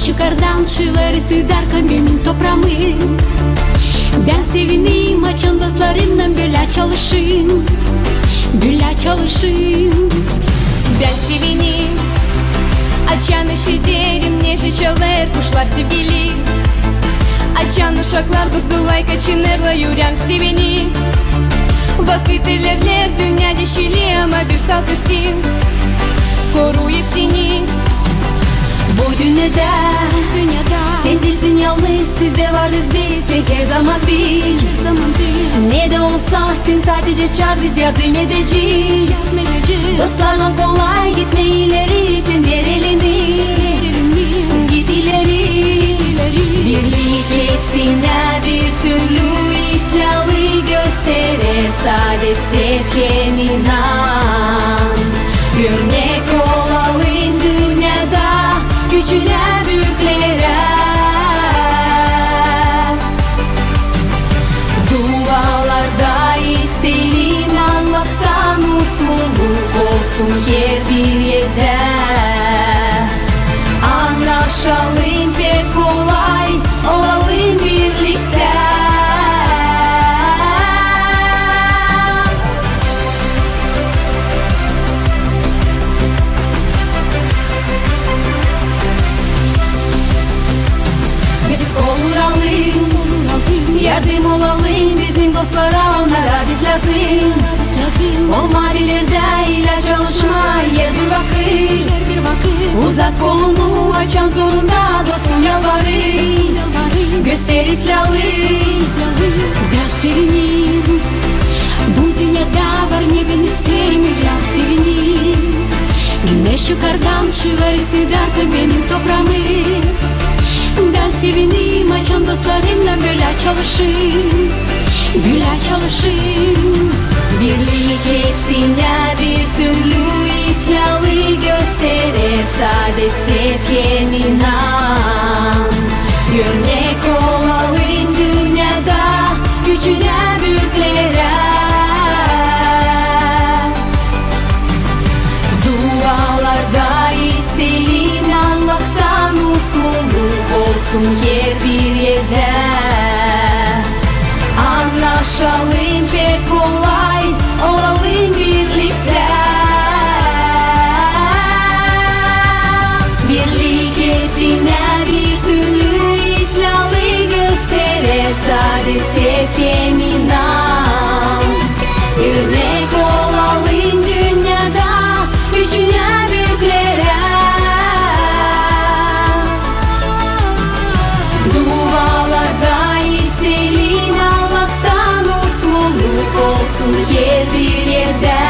Güneş yukarıdan ışıklar ısıdarken benim toprağımı. Ben sevineyim, açan dostlarımla böyle çalışayım, böyle çalışayım. Ben sevineyim, açan ışığı derim, neşe çalar kuşlar sevgili. Açan uşaklar dozdulay kaçınırla yüreğim sevineyim. Vakit ilerler dünya yeşili ama bir salkısın koruyup seni. Bu dünyada sen değilsin yalnız, siz de varız biz. Sen her zaman bil, ne de olsa sen sadece çağır, biz yardım edeceğiz. Dostlarla kolay gitme ileri, sen ver elini, git ileri. Birlik hepsine bir türlü İslam'ı gösterir, sade sevken inan. Örnek olalım dünyada küçüle büyüklere. Dualarda isteyelim Allah'tan, mutluluk olsun her bir yerde. Anlaşalım pek kolay, olalım birlikte. Biz oluralım, yardım olalım bizim dostlara, onlara biz lazım. Olmayabilir de ile çalışma, yer bir vakit. Uzat kolunu, açan zorunda dostun yalvarır. Göster İslam'ı. Ben sevineyim, bu dünyada var ne ben isterim, biraz sevineyim. Güneş yukarıdan ışıklar ısıdarken benim toprağımı. Ben sevineyim, açan dostlarımla böyle çalışayım, böyle çalışayım. Birlik hepsine bir türlü İslam'ı gösterir, sade sevken inan. Örnek olalım dünyada küçüle büyüklere. Dualarda isteyelim Allah'tan, mutluluk olsun her bir yerde. Anlaşalım pek kolay, olalım birlikte. Birlik hepsine bir türlü İslam'ı gösterir, sade sevken inan. Örnek olalım dünyada küçüle büyüklere. Dualarda isteyelim Allah'tan, mutluluk olsun her bir yerde.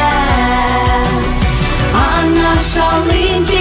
Anlaşalım ki